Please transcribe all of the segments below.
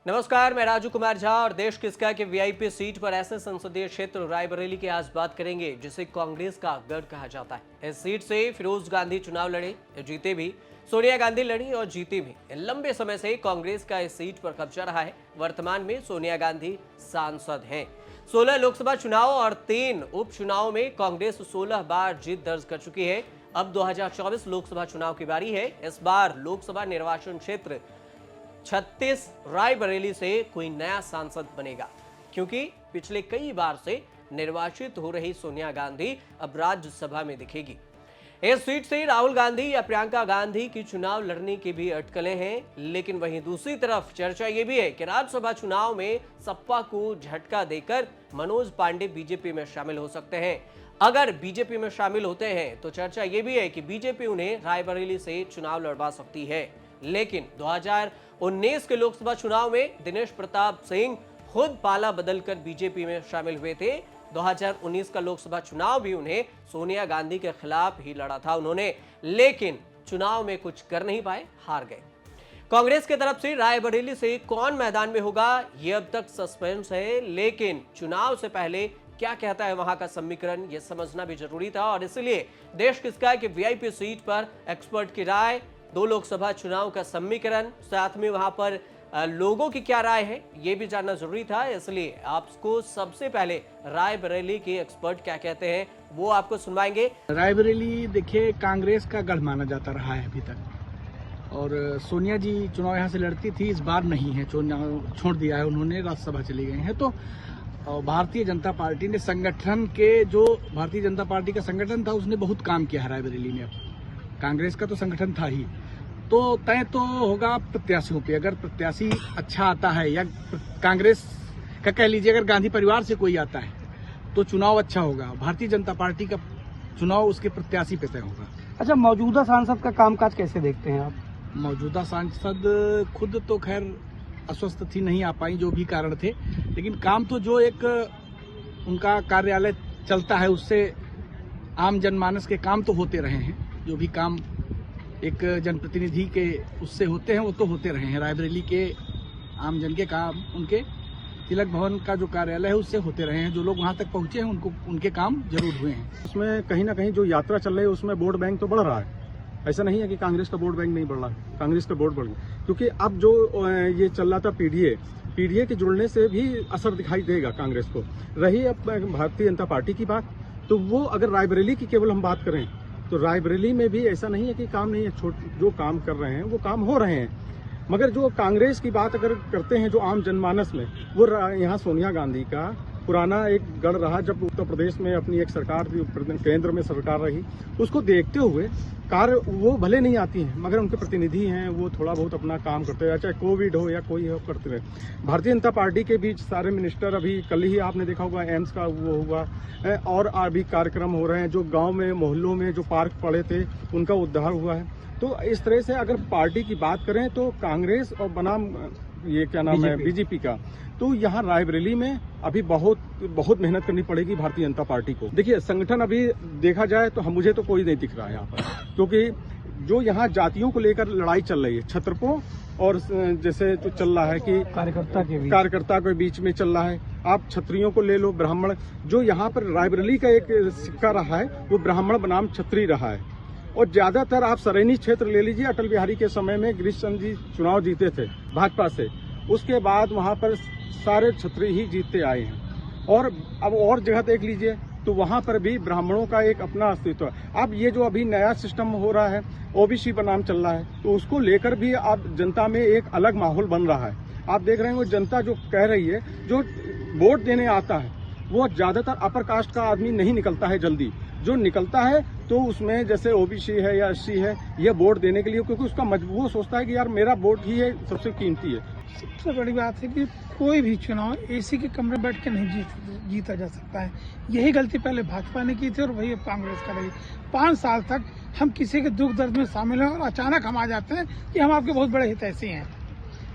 नमस्कार, मैं राजू कुमार झा और देश किसका के वीआईपी सीट पर ऐसे संसदीय क्षेत्र रायबरेली की आज बात करेंगे जिसे कांग्रेस का गढ़ कहा जाता है। इस सीट से फिरोज गांधी चुनाव लड़े, जीते भी। सोनिया गांधी लड़ी और जीती भी। लंबे समय से कांग्रेस का इस सीट पर कब्जा रहा है। वर्तमान में सोनिया गांधी सांसद हैं। 16 लोकसभा चुनाव और 3 उपचुनाव में कांग्रेस 16 बार जीत दर्ज कर चुकी है। अब 2024 लोकसभा चुनाव की बारी है। इस बार लोकसभा निर्वाचन क्षेत्र 36 रायबरेली से कोई नया सांसद बनेगा, क्योंकि पिछले कई बार से निर्वाचित हो रही सोनिया गांधी अब राज्यसभा में दिखेगी। इस सीट से राहुल गांधी या प्रियंका गांधी की चुनाव लड़ने की भी अटकलें हैं, लेकिन वहीं दूसरी तरफ चर्चा ये भी है कि राज्यसभा चुनाव में सपा को झटका देकर मनोज पांडे बीजेपी में शामिल हो सकते हैं। अगर बीजेपी में शामिल होते हैं तो चर्चा ये भी है कि बीजेपी उन्हें रायबरेली से चुनाव लड़वा सकती है। लेकिन 2019 के लोकसभा चुनाव में दिनेश प्रताप सिंह खुद पाला बदलकर बीजेपी में शामिल हुए थे। 2019 का लोकसभा चुनाव भी उन्हें सोनिया गांधी के खिलाफ ही लड़ा था उन्होंने, लेकिन चुनाव में कुछ कर नहीं पाए, हार गए। कांग्रेस की तरफ से रायबरेली से कौन मैदान में होगा ये अब तक सस्पेंस है, लेकिन चुनाव से पहले क्या कहता है वहां का समीकरण ये समझना भी जरूरी था। और इसलिए देश किसका के वीआईपी सीट पर एक्सपर्ट की राय, 2 लोकसभा चुनाव का समीकरण, साथ में वहां पर लोगों की क्या राय है ये भी जानना जरूरी था। इसलिए आपको सबसे पहले रायबरेली के एक्सपर्ट क्या कहते हैं वो आपको सुनवाएंगे। रायबरेली देखिए कांग्रेस का गढ़ माना जाता रहा है अभी तक, और सोनिया जी चुनाव यहाँ से लड़ती थी, इस बार नहीं है, छोड़ दिया है उन्होंने, राज्यसभा चली गई हैं। तो भारतीय जनता पार्टी ने संगठन के जो भारतीय जनता पार्टी का संगठन था उसने बहुत काम किया है रायबरेली में। कांग्रेस का तो संगठन था ही, तो तय तो होगा प्रत्याशियों पे। अगर प्रत्याशी अच्छा आता है या कांग्रेस का कह लीजिए अगर गांधी परिवार से कोई आता है तो चुनाव अच्छा होगा। भारतीय जनता पार्टी का चुनाव उसके प्रत्याशी पे तय होगा। अच्छा, मौजूदा सांसद का कामकाज कैसे देखते हैं आप? मौजूदा सांसद खुद तो खैर अस्वस्थ थी, नहीं आ पाई, जो भी कारण थे, लेकिन काम तो जो एक उनका कार्यालय चलता है उससे आम जनमानस के काम तो होते रहे हैं। जो भी काम एक जनप्रतिनिधि के उससे होते हैं वो तो होते रहे हैं। रायबरेली के आम जन के काम उनके तिलक भवन का जो कार्यालय है उससे होते रहे हैं। जो लोग वहां तक पहुंचे हैं उनको उनके काम जरूर हुए हैं। उसमें कहीं ना कहीं जो यात्रा चल रही है उसमें वोट बैंक तो बढ़ रहा है। ऐसा नहीं है कि कांग्रेस का वोट बैंक नहीं बढ़ रहा है, कांग्रेस का वोट बढ़ गया, क्योंकि अब जो ये चल रहा था पीडीए के जुड़ने से भी असर दिखाई देगा कांग्रेस को। रही अब भारतीय जनता पार्टी की बात, तो वो अगर रायबरेली की केवल हम बात करें तो रायबरेली में भी ऐसा नहीं है कि काम नहीं है, जो काम कर रहे हैं वो काम हो रहे हैं। मगर जो कांग्रेस की बात अगर करते हैं जो आम जनमानस में, वो यहाँ सोनिया गांधी का पुराना एक गढ़ रहा। जब उत्तर प्रदेश में अपनी एक सरकार केंद्र में सरकार रही, उसको देखते हुए कार्य वो भले नहीं आती हैं मगर उनके प्रतिनिधि हैं, वो थोड़ा बहुत अपना काम करते हैं, चाहे कोविड हो या कोई हो, करते रहे। भारतीय जनता पार्टी के बीच सारे मिनिस्टर, अभी कल ही आपने देखा होगा एम्स का वो हुआ, और अभी कार्यक्रम हो रहे हैं। जो गांव में मोहल्लों में जो पार्क पड़े थे उनका उद्धार हुआ है। तो इस तरह से अगर पार्टी की बात करें तो कांग्रेस और बनाम ये क्या नाम है बीजेपी का, तो यहाँ रायबरेली में अभी बहुत मेहनत करनी पड़ेगी भारतीय जनता पार्टी को। देखिए संगठन अभी देखा जाए तो मुझे तो कोई नहीं दिख रहा है यहाँ पर, क्योंकि जो यहाँ जातियों को लेकर लड़ाई चल रही है, क्षत्रपों और जैसे जो चल रहा है कि कार्यकर्ता के बीच में चल रहा है। आप क्षत्रियों को ले लो, ब्राह्मण, जो यहाँ पर रायबरेली का एक सिक्का रहा है वो ब्राह्मण बनाम क्षत्रिय रहा है। और ज्यादातर आप सरेनी क्षेत्र ले लीजिए, अटल बिहारी के समय में गिरीश चंद्र जी चुनाव जीते थे भाजपा से, उसके बाद वहां पर सारे क्षत्रिय ही जीतते आए हैं। और अब और जगह देख लीजिए तो वहां पर भी ब्राह्मणों का एक अपना अस्तित्व है। अब ये जो अभी नया सिस्टम हो रहा है, ओबीसी बनाम चल रहा है, तो उसको लेकर भी अब जनता में एक अलग माहौल बन रहा है। आप देख रहे हैं वो जनता जो कह रही है, जो वोट देने आता है वो ज्यादातर अपर कास्ट का आदमी नहीं निकलता है जल्दी। जो निकलता है तो उसमें जैसे ओबीसी है या एससी है, ये वोट देने के लिए, क्योंकि उसका वो सोचता है कि यार मेरा वोट ही है सबसे कीमती है। सबसे बड़ी बात है कि कोई भी चुनाव एसी के कमरे बैठ के नहीं जीता जा सकता है। यही गलती पहले भाजपा ने की थी और वही कांग्रेस कर रही। 5 साल तक हम किसी के दुख दर्द में शामिल हैं और अचानक हम आ जाते हैं कि हम आपके बहुत बड़े हितैषी हैं।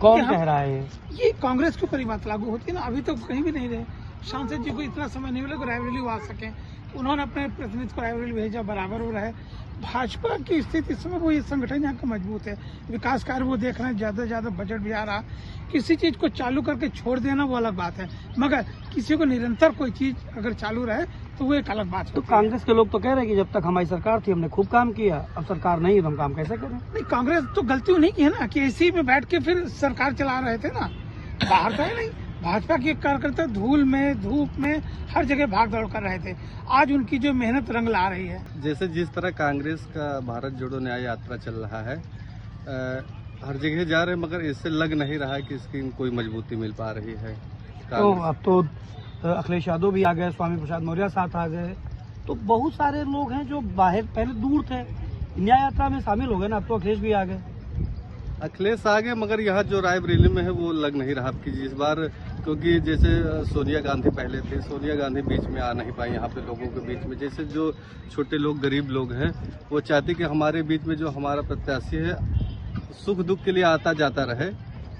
कौन कह रहा है ये कांग्रेस के ऊपर ही बात लागू होती है ना। अभी तो कहीं भी नहीं रहे, सांसद जी को इतना समय नहीं मिला कि रायबरेली आ सके। उन्होंने अपने प्रतिनिधि को रायबरेली भेजा, बराबर हो रहा है। भाजपा की स्थिति इस समय वो ये संगठन यहाँ का मजबूत है, विकास कार्य वो देख रहे हैं, ज्यादा से ज्यादा बजट भी आ रहा। किसी चीज को चालू करके छोड़ देना वो अलग बात है, मगर किसी को निरंतर कोई चीज अगर चालू रहे तो वो एक अलग बात है। तो कांग्रेस के लोग तो कह रहे हैं कि जब तक हमारी सरकार थी हमने खूब काम किया, अब सरकार नहीं है तो हम काम कैसे करें? नहीं, कांग्रेस तो गलती उन्हीं की है ना कि एसी में बैठ के फिर सरकार चला रहे थे ना, बाहर तो है नहीं। भाजपा के कार्यकर्ता धूल में धूप में हर जगह भाग दौड़ कर रहे थे, आज उनकी जो मेहनत रंग ला रही है। जैसे जिस तरह कांग्रेस का भारत जोड़ो न्याय यात्रा चल रहा है, हर जगह जा रहे हैं, मगर इससे लग नहीं रहा है कि इसकी कोई मजबूती मिल पा रही है। तो अब तो अखिलेश यादव भी आ गए, स्वामी प्रसाद मौर्य साथ आ गए, तो बहुत सारे लोग हैं जो बाहर पहले दूर थे, न्याय यात्रा में शामिल हो गए ना। अब तो अखिलेश भी आ गए। अखिलेश आ गए, मगर यहाँ जो रायबरेली में है वो लग नहीं रहा कि इस बार, क्योंकि जैसे सोनिया गांधी पहले थे, सोनिया गांधी बीच में आ नहीं पाई यहाँ पे लोगों के बीच में। जैसे जो छोटे लोग गरीब लोग हैं वो चाहते कि हमारे बीच में जो हमारा प्रत्याशी है सुख दुख के लिए आता जाता रहे,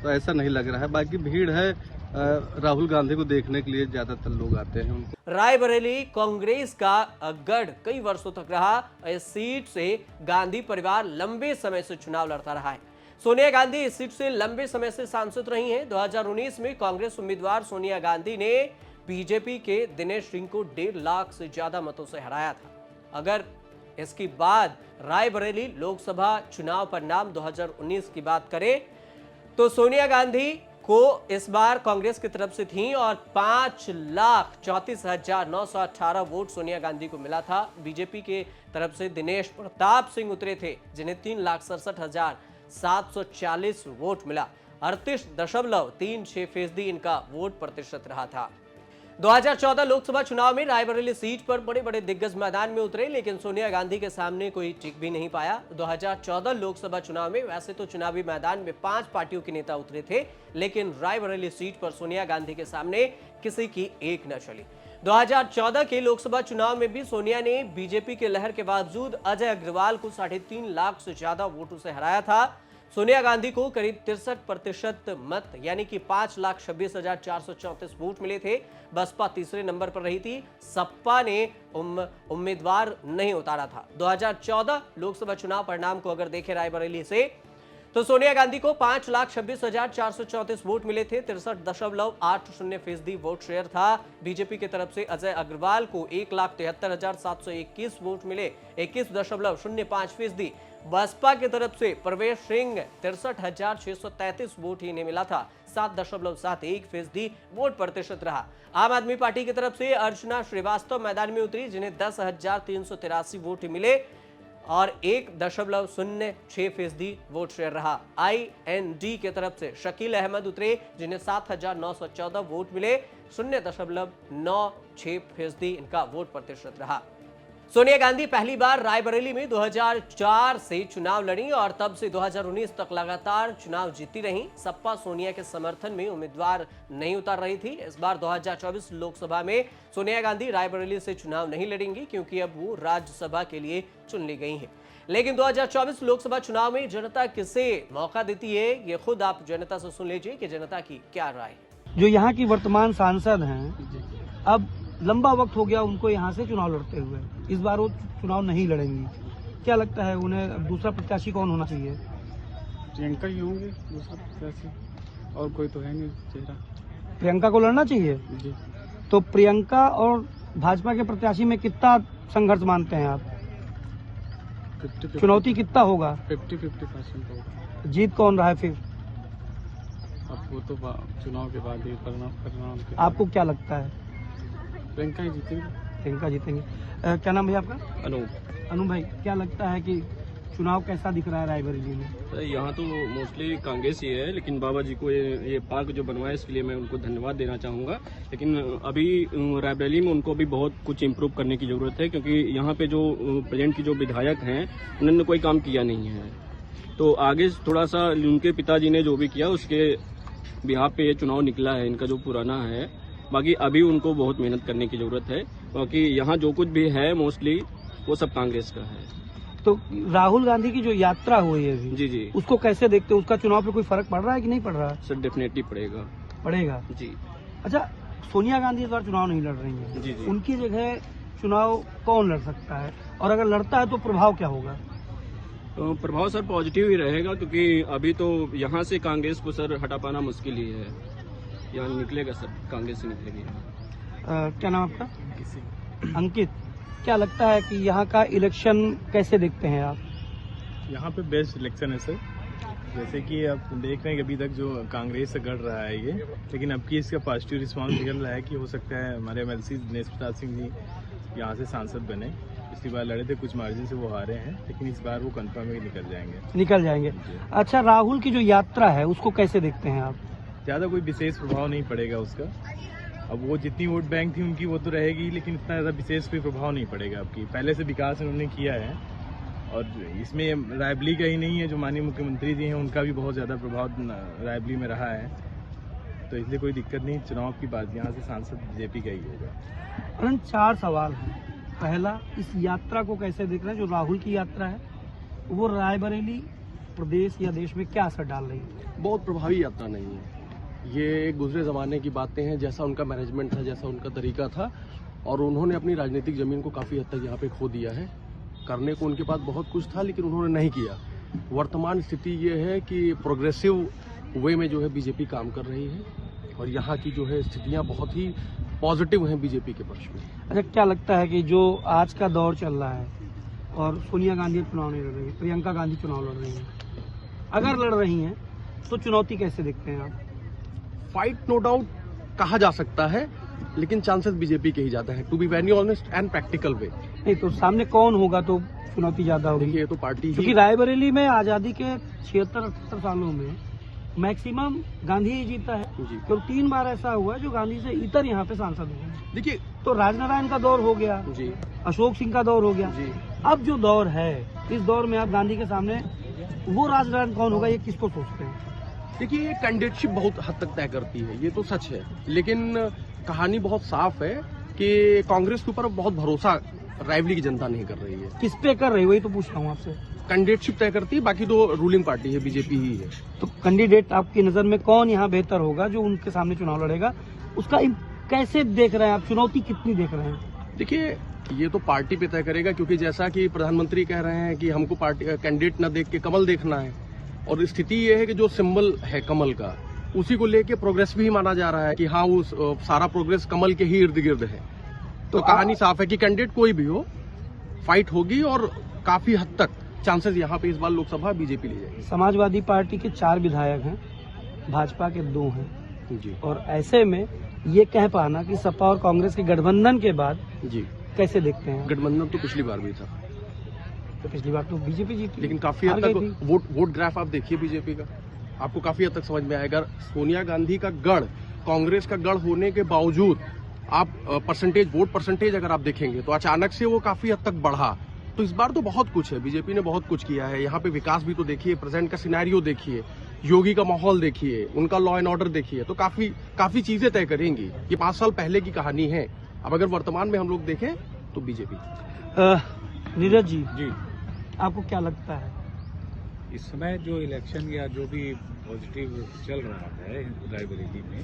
तो ऐसा नहीं लग रहा है। बाकी भीड़ है, राहुल गांधी को देखने के लिए ज्यादातर लोग आते हैं। रायबरेली कांग्रेस का गढ़ कई वर्षों तक रहा। इस सीट से गांधी परिवार लंबे समय से चुनाव लड़ता रहा है। सोनिया गांधी इस सीट से लंबे समय से सांसद रही हैं। 2019 में कांग्रेस उम्मीदवार सोनिया गांधी ने बीजेपी के दिनेश सिंह को 1.5 लाख से ज्यादा मतों से हराया था। अगर इसके बाद रायबरेली लोकसभा चुनाव परिणाम 2019 की बात करें तो सोनिया गांधी को इस बार कांग्रेस की तरफ से थी और 5,34,918 वोट सोनिया गांधी को मिला था। बीजेपी के तरफ से दिनेश प्रताप सिंह उतरे थे जिन्हें 3,67,740 वोट मिला। 38.36% इनका वोट प्रतिशत रहा था। 2014 लोकसभा चुनाव में रायबरेली सीट पर बड़े बड़े दिग्गज मैदान में उतरे, लेकिन सोनिया गांधी के सामने कोई टिक भी नहीं पाया। 2014 लोकसभा चुनाव में वैसे तो चुनावी मैदान में 5 पार्टियों के नेता उतरे थे, लेकिन रायबरेली सीट पर सोनिया गांधी के सामने किसी की एक न चली। 2014 के लोकसभा चुनाव में भी सोनिया ने बीजेपी के लहर के बावजूद अजय अग्रवाल को 3.5 लाख से ज्यादा वोटों से हराया था। सोनिया गांधी को करीब 63% मत यानी कि 5,26,434 वोट मिले थे। बसपा तीसरे नंबर पर रही थी। सपा ने उम्मीदवार नहीं उतारा था। 2014 लोकसभा चुनाव परिणाम को अगर देखें रायबरेली से तो सोनिया गांधी को 5,26,434 वोट मिले थे। 63.80% वोट शेयर था। बीजेपी की तरफ से अजय अग्रवाल को 1,73,721 वोट मिले, 21.05%। बसपा की तरफ से प्रवेश सिंह 63,633 वोट ही इन्हें मिला था, 7.71% वोट प्रतिशत रहा। आम आदमी पार्टी की तरफ से अर्चना श्रीवास्तव मैदान में उतरी जिन्हें 10,383 वोट मिले और 1.06% वोट शेयर रहा। IND की तरफ से शकील अहमद उतरे जिन्हें 7,914 वोट मिले, 0.96% इनका वोट प्रतिशत रहा। सोनिया गांधी पहली बार रायबरेली में 2004 से चुनाव लड़ी और तब से 2019 तक लगातार चुनाव जीती रहीं। सपा सोनिया के समर्थन में उम्मीदवार नहीं उतार रही थी। इस बार 2024 लोकसभा में सोनिया गांधी रायबरेली से चुनाव नहीं लड़ेंगी क्योंकि अब वो राज्यसभा के लिए चुन ली गई हैं। लेकिन 2024 लोकसभा चुनाव में जनता किसे मौका देती है, ये खुद आप जनता से सुन लीजिए कि जनता की क्या राय है। जो यहाँ की वर्तमान सांसद हैं, अब लंबा वक्त हो गया उनको यहाँ से चुनाव लड़ते हुए, इस बार वो चुनाव नहीं लड़ेंगी। क्या लगता है उन्हें अब दूसरा प्रत्याशी कौन होना चाहिए? प्रियंका ही होंगे दूसरा प्रत्याशी, और कोई तो है नहीं चेहरा। प्रियंका को लड़ना चाहिए जी। तो प्रियंका और भाजपा के प्रत्याशी में कितना संघर्ष मानते हैं आप? 50-50 चुनौती कितना होगा? 50-50% होगा। जीत कौन रहा है फिर? अब वो तो चुनाव के बाद ही परिणाम के आपको क्या लगता है? प्रियंका ही जीतेगी। प्रियंका जीतेंगे। क्या नाम है आपका? अनूप। अनु भाई, क्या लगता है कि चुनाव कैसा दिख रहा है रायबरेली में? यहाँ तो मोस्टली कांग्रेस ही है, लेकिन बाबा जी को ये पार्क जो बनवाया इसके लिए मैं उनको धन्यवाद देना चाहूँगा। लेकिन अभी रायबरेली में उनको अभी बहुत कुछ इम्प्रूव करने की ज़रूरत है, क्योंकि यहाँ पे जो प्रेजेंट की जो विधायक हैं उन्होंने कोई काम किया नहीं है। तो आगे थोड़ा सा उनके पिताजी ने जो भी किया उसके बिहार पे ये चुनाव निकला है, इनका जो पुराना है। बाकी अभी उनको बहुत मेहनत करने की ज़रूरत है, क्योंकि यहाँ जो कुछ भी है मोस्टली वो सब कांग्रेस का है। तो राहुल गांधी की जो यात्रा हुई है अभी, जी उसको कैसे देखते हो? उसका चुनाव पे कोई फर्क पड़ रहा है कि नहीं पड़ रहा है? सर डेफिनेटली पड़ेगा। पड़ेगा जी। अच्छा, सोनिया गांधी इस बार चुनाव नहीं लड़ रही है। जी। उनकी जगह चुनाव कौन लड़ सकता है, और अगर लड़ता है तो प्रभाव क्या होगा? प्रभाव सर पॉजिटिव ही रहेगा, क्योंकि अभी तो यहाँ से कांग्रेस को सर हटा पाना मुश्किल ही है। यहाँ निकलेगा सर, कांग्रेस से निकलेगी। क्या नाम आपका? अंकित, क्या लगता है कि यहाँ का इलेक्शन कैसे देखते हैं आप? यहाँ पे बेस्ट इलेक्शन है सर। जैसे कि आप देख रहे हैं कि अभी तक जो कांग्रेस से गढ़ रहा है ये, लेकिन अब की इसका पॉजिटिव रिस्पांस निकल रहा है कि हो सकता है हमारे एमएलसी दिनेश प्रताप सिंह जी यहाँ से सांसद बने। पिछली बार लड़े थे, कुछ मार्जिन से वो हारे हैं, लेकिन इस बार वो कंफर्म है कि निकल जाएंगे। अच्छा, राहुल की जो यात्रा है उसको कैसे देखते हैं आप? ज़्यादा कोई विशेष प्रभाव नहीं पड़ेगा उसका। अब वो जितनी वोट बैंक थी उनकी वो तो रहेगी, लेकिन इतना ज़्यादा विशेष कोई प्रभाव नहीं पड़ेगा आपकी। पहले से विकास उन्होंने किया है, और इसमें रायबरेली का ही नहीं है, जो माननीय मुख्यमंत्री जी हैं उनका भी बहुत ज़्यादा प्रभाव रायबरेली में रहा है, तो इसलिए कोई दिक्कत नहीं। चुनाव की बात यहाँ से सांसद बीजेपी का ही होगा। अनंत, 4 सवाल हैं। पहला, इस यात्रा को कैसे देख रहे हैं जो राहुल की यात्रा है, वो रायबरेली प्रदेश या देश में क्या असर डाल रही है? बहुत प्रभावी यात्रा नहीं है ये, गुजरे ज़माने की बातें हैं, जैसा उनका मैनेजमेंट था, जैसा उनका तरीका था, और उन्होंने अपनी राजनीतिक ज़मीन को काफ़ी हद तक यहाँ पे खो दिया है। करने को उनके पास बहुत कुछ था, लेकिन उन्होंने नहीं किया। वर्तमान स्थिति ये है कि प्रोग्रेसिव वे में जो है बीजेपी काम कर रही है, और यहाँ की जो है स्थितियाँ बहुत ही पॉजिटिव हैं बीजेपी के पक्ष में। अच्छा, क्या लगता है कि जो आज का दौर चल रहा है और सोनिया गांधी चुनाव नहीं लड़ रही है, प्रियंका गांधी चुनाव लड़ रही हैं, अगर लड़ रही हैं तो चुनौती कैसे देखते हैं आप? फाइट नो डाउट कहा जा सकता है, लेकिन चांसेस बीजेपी के ही ज्यादा है, to be very honest and practical way. नहीं तो सामने कौन होगा तो चुनौती ज्यादा होगी? देखिए, ये तो पार्टी क्योंकि ही, रायबरेली में आजादी के 76-78 सालों में मैक्सिमम गांधी ही जीता है। जी। तो 3 बार ऐसा हुआ जो गांधी से इतर यहाँ पे सांसद हुए। देखिए तो राजनारायण का दौर हो गया, जी अशोक सिंह का दौर हो गया, जी, अब जो दौर है, इस दौर में आप गांधी के सामने वो राजनारायण कौन होगा, ये किसको सोचते हैं? देखिए, ये कैंडिडेटशिप बहुत हद तक तय करती है, ये तो सच है, लेकिन कहानी बहुत साफ है कि कांग्रेस के ऊपर बहुत भरोसा रायबरेली की जनता नहीं कर रही है। किस पे कर रही है, वही तो पूछ रहा हूँ आपसे। कैंडिडेटशिप तय करती है, बाकी तो रूलिंग पार्टी है, बीजेपी ही है। तो कैंडिडेट आपकी नजर में कौन यहाँ बेहतर होगा जो उनके सामने चुनाव लड़ेगा, उसका कैसे देख रहे हैं आप, चुनौती कितनी देख रहे हैं? देखिए, ये तो पार्टी पे तय करेगा, क्योंकि जैसा कि प्रधानमंत्री कह रहे हैं कि हमको पार्टी कैंडिडेट न देख के कमल देखना है, और स्थिति ये है कि जो सिंबल है कमल का, उसी को लेके प्रोग्रेस भी माना जा रहा है कि हाँ, वो सारा प्रोग्रेस कमल के ही इर्द गिर्द है। तो कहानी साफ है कि कैंडिडेट कोई भी हो, फाइट होगी, और काफी हद तक चांसेस यहाँ पे इस बार लोकसभा बीजेपी ले जाएगी। समाजवादी पार्टी के 4 विधायक हैं, भाजपा के 2 हैं जी, और ऐसे में ये कह पाना कि सपा और कांग्रेस के गठबंधन के बाद जी कैसे देखते हैं? गठबंधन तो पिछली बार भी था, तो पिछली बार तो बीजेपी जीती, लेकिन काफी हद तक वोट ग्राफ आप देखिए बीजेपी का, आपको काफी हद तक समझ में आएगा। सोनिया गांधी का गढ़ कांग्रेस का गढ़ होने के बावजूद आप वोट परसेंटेज अगर आप देखेंगे तो अचानक से वो काफी हद तक बढ़ा। तो इस बार तो बहुत कुछ है, बीजेपी ने बहुत कुछ किया है। यहाँ पे विकास भी तो देखिए, प्रेजेंट का सिनेरियो देखिए, योगी का माहौल देखिए, उनका लॉ एंड ऑर्डर देखिए, तो काफी चीजें तय करेंगी। ये 5 साल पहले की कहानी है, अब अगर वर्तमान में हम लोग देखें तो बीजेपी। नीरज जी, आपको क्या लगता है इस समय जो इलेक्शन या जो भी पॉजिटिव चल रहा है रायबरेली में,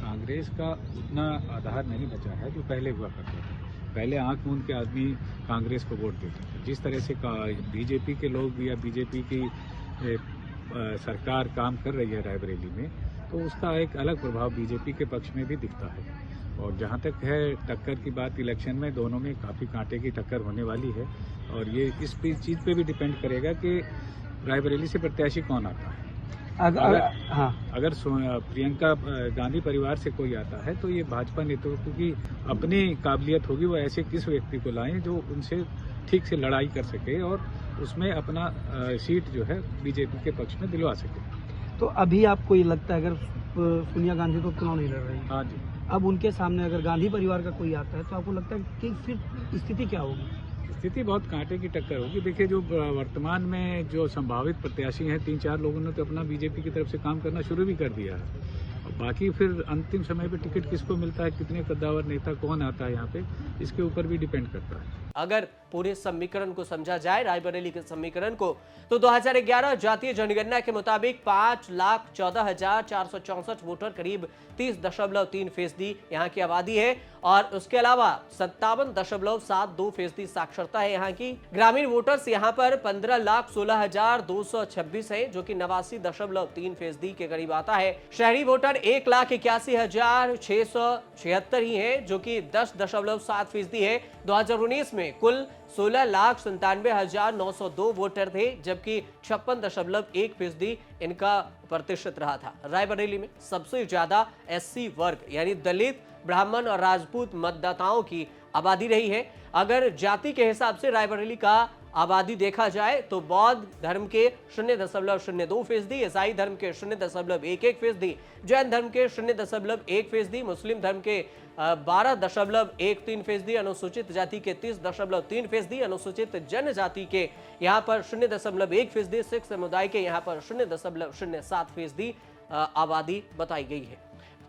कांग्रेस का उतना आधार नहीं बचा है जो पहले हुआ करता था। पहले आंख मूंद के आदमी कांग्रेस को वोट देते थे। जिस तरह से बीजेपी के लोग या बीजेपी की सरकार काम कर रही है रायबरेली में, तो उसका एक अलग प्रभाव बीजेपी के पक्ष में भी दिखता है। और जहां तक है टक्कर की बात, इलेक्शन में दोनों में काफ़ी कांटे की टक्कर होने वाली है, और ये इस चीज़ पे भी डिपेंड करेगा कि रायबरेली से प्रत्याशी कौन आता है। अगर प्रियंका गांधी परिवार से कोई आता है तो ये भाजपा नेतृत्व की अपनी काबिलियत होगी, वो ऐसे किस व्यक्ति को लाएं जो उनसे ठीक से लड़ाई कर सके और उसमें अपना सीट जो है बीजेपी के पक्ष में दिलवा सके। तो अभी आपको ये लगता है अगर सोनिया गांधी तो चुनाव नहीं लड़ रही, हाँ जी, अब उनके सामने अगर गांधी परिवार का कोई आता है तो आपको लगता है कि फिर स्थिति क्या होगी? स्थिति बहुत कांटे की टक्कर होगी। देखिए, जो वर्तमान में जो संभावित प्रत्याशी हैं, 3-4 लोगों ने तो अपना बीजेपी की तरफ से काम करना शुरू भी कर दिया है। और बाकी फिर अंतिम समय पे टिकट किसको मिलता है, कितने कद्दावर नेता कौन आता है यहाँ पे, इसके ऊपर भी डिपेंड करता है। अगर पूरे समीकरण को समझा जाए, रायबरेली के समीकरण को, तो 2011 जातीय जनगणना के मुताबिक 5,14,464 वोटर, करीब 30.3% यहाँ की आबादी है और उसके अलावा 57.72% साक्षरता है यहाँ की। ग्रामीण वोटर्स यहाँ पर 15,16,226 है, जो कि 89.3% के करीब आता है। शहरी वोटर 1,81,676 ही है, जो कि 10.7% है। 2019 में कुल 16,97,902 वोटर थे, जबकि 56.1% इनका प्रतिशत रहा था। रायबरेली में सबसे ज्यादा एससी वर्ग यानी दलित, ब्राह्मण और राजपूत मतदाताओं की आबादी रही है। अगर जाति के हिसाब से रायबरेली का आबादी देखा जाए तो बौद्ध धर्म के 0.02%, ईसाई धर्म के 0.11%, जैन धर्म के 0.1%, मुस्लिम धर्म के 12.13%, अनुसूचित जाति के 30.3%, अनुसूचित जनजाति के यहाँ पर 0.1%, सिख समुदाय के यहाँ पर 0.07% आबादी बताई गई है।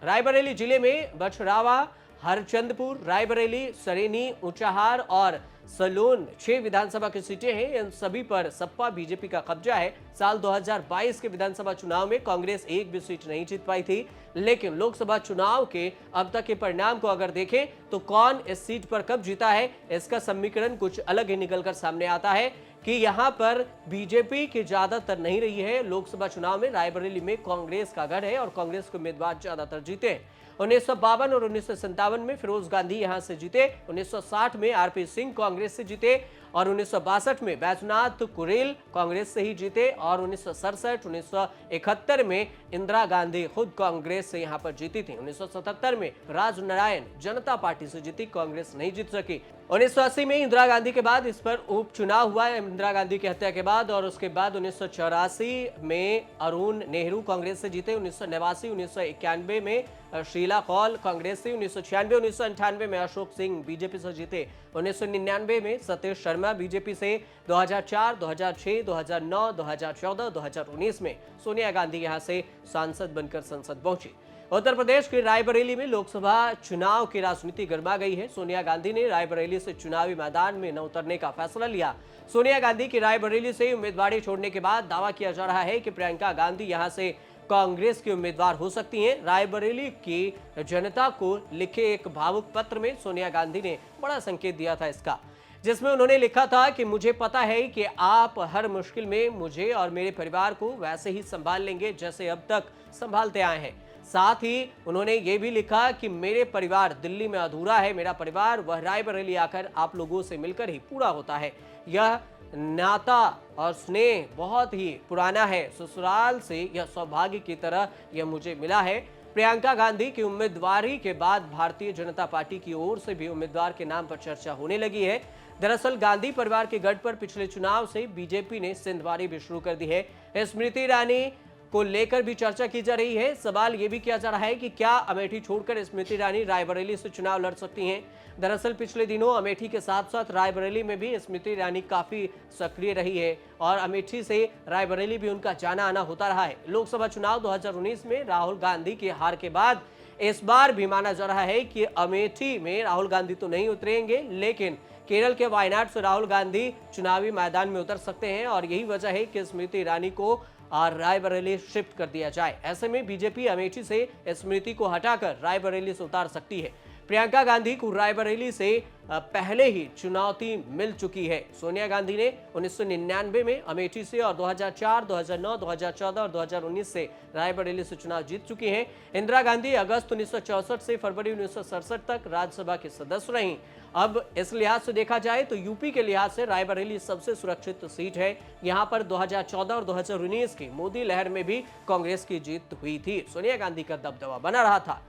रायबरेली जिले में बछरावा, हरचंदपुर, रायबरेली, सरेनी, ऊंचाहार और सलोन 6 विधानसभा की सीटें हैं। इन सभी पर सपा बीजेपी का कब्जा है। साल 2022 के विधानसभा चुनाव में कांग्रेस एक भी सीट नहीं जीत पाई थी, लेकिन लोकसभा चुनाव के अब तक के परिणाम को अगर देखें तो कौन इस सीट पर कब जीता है, इसका समीकरण कुछ अलग ही निकलकर सामने आता है कि यहाँ पर बीजेपी की ज्यादातर नहीं रही है। लोकसभा चुनाव में रायबरेली में कांग्रेस का गढ़ है और कांग्रेस के उम्मीदवार ज्यादातर जीते हैं। 1952 और 1957 में फिरोज गांधी यहां से जीते, 1960 में आरपी सिंह कांग्रेस से जीते और 1962 में बैजनाथ कुरेल कांग्रेस से ही जीते और 1967, 1971 में इंदिरा गांधी खुद कांग्रेस से यहां पर जीती थी। 1977 में राजनारायण जनता पार्टी से जीती, कांग्रेस नहीं जीत सकी। 1980 में इंदिरा गांधी के बाद इस पर उपचुनाव हुआ, इंदिरा गांधी की हत्या के बाद, और उसके बाद 1984 में अरुण नेहरू कांग्रेस से जीते। 1989, 1991 में शीला कौल कांग्रेस से, 1996, 1998 में अशोक सिंह बीजेपी से जीते, 1999 में सतीश शर्मा बीजेपी से, 2004, 2006, 2009, 2014, 2019 में सोनिया गांधी यहां से सांसद बनकर संसद पहुंची। उत्तर प्रदेश के रायबरेली में लोकसभा चुनाव की राजनीति गरमा गई है। सोनिया गांधी ने रायबरेली से चुनावी मैदान में न उतरने का फैसला लिया। सोनिया गांधी की रायबरेली से उम्मीदवारी छोड़ने के बाद दावा किया जा रहा है कि प्रियंका गांधी यहां से कांग्रेस की उम्मीदवार हो सकती हैं। रायबरेली की जनता को लिखे एक भावुक पत्र में सोनिया गांधी ने बड़ा संकेत दिया था इसका, जिसमें उन्होंने लिखा था कि मुझे पता है कि आप हर मुश्किल में मुझे और मेरे परिवार को वैसे ही संभाल लेंगे जैसे अब तक संभालते आए हैं। साथ ही उन्होंने ये भी लिखा कि मेरे परिवार दिल्ली में अधूरा है, मेरा परिवार वह रायबरेली आकर आप लोगों से मिलकर ही पूरा होता है। यह नाता और स्नेह बहुत ही पुराना है, ससुराल से यह सौभाग्य की तरह यह मुझे मिला है। प्रियंका गांधी की उम्मीदवारी के बाद भारतीय जनता पार्टी की ओर से भी उम्मीदवार के नाम पर चर्चा होने लगी है। दरअसल गांधी परिवार के गढ़ पर पिछले चुनाव से बीजेपी ने सिंधवारी भी शुरू कर दी है। स्मृति ईरानी को लेकर भी चर्चा की जा रही है। सवाल यह भी किया जा रहा है कि क्या अमेठी छोड़कर स्मृति ईरानी रायबरेली से चुनाव लड़ सकती हैं। दरअसल पिछले दिनों अमेठी के साथ साथ रायबरेली में भी स्मृति ईरानी काफी सक्रिय रही है और अमेठी से रायबरेली भी उनका जाना आना होता रहा है। लोकसभा चुनाव 2019 में राहुल गांधी की हार के बाद इस बार भी माना जा रहा है कि अमेठी में राहुल गांधी तो नहीं उतरेंगे, लेकिन केरल के वायनाड से राहुल गांधी चुनावी मैदान में उतर सकते हैं और यही वजह है कि स्मृति ईरानी को रायबरेली शिफ्ट कर दिया जाए। ऐसे में बीजेपी अमेठी से स्मृति को हटाकर रायबरेली से उतार सकती है। प्रियंका गांधी को रायबरेली से पहले ही चुनौती मिल चुकी है। सोनिया गांधी ने 1999 में अमेठी से और 2004, 2009, 2014 और 2019 से रायबरेली से चुनाव जीत चुकी हैं। इंदिरा गांधी अगस्त 1964 से फरवरी 1967 तक राज्यसभा के सदस्य रहीं। अब इस लिहाज से देखा जाए तो यूपी के लिहाज से रायबरेली सबसे सुरक्षित सीट है। यहाँ पर 2014 और 2019 की मोदी लहर में भी कांग्रेस की जीत हुई थी, सोनिया गांधी का दबदबा बना रहा था।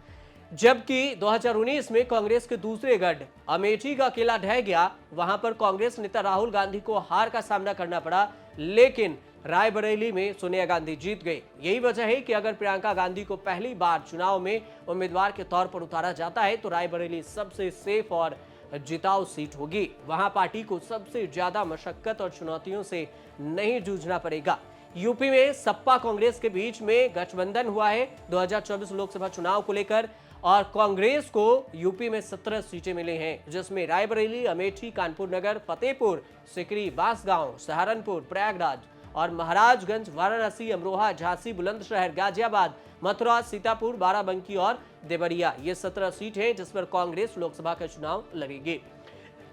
जबकि 2019 में कांग्रेस के दूसरे गढ़ अमेठी का किला ढह गया, वहां पर कांग्रेस नेता राहुल गांधी को हार का सामना करना पड़ा, लेकिन रायबरेली में सोनिया गांधी जीत गई। यही वजह है कि अगर प्रियंका गांधी को पहली बार चुनाव में उम्मीदवार के तौर पर उतारा जाता है तो रायबरेली सबसे सेफ और जिताऊ सीट होगी। वहां पार्टी को सबसे ज्यादा मशक्कत और चुनौतियों से नहीं जूझना पड़ेगा। यूपी में सपा कांग्रेस के बीच में गठबंधन हुआ है 2024 लोकसभा चुनाव को लेकर, और कांग्रेस को यूपी में 17 सीटें मिली हैं, जिसमें रायबरेली, अमेठी, कानपुर नगर, फतेहपुर सिकरी, बांसगांव, सहारनपुर, प्रयागराज और महाराजगंज, वाराणसी, अमरोहा, झांसी, बुलंदशहर, गाजियाबाद, मथुरा, सीतापुर, बाराबंकी और देवरिया, ये 17 सीट हैं जिस पर कांग्रेस लोकसभा का चुनाव लड़ेगी।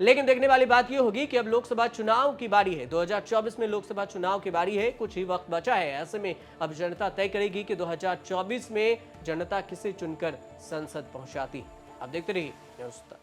लेकिन देखने वाली बात यह होगी कि अब लोकसभा चुनाव की बारी है। 2024 में लोकसभा चुनाव की बारी है, कुछ ही वक्त बचा है। ऐसे में अब जनता तय करेगी कि 2024 में जनता किसे चुनकर संसद पहुंचाती। अब देखते रहिए न्यूज़ तक।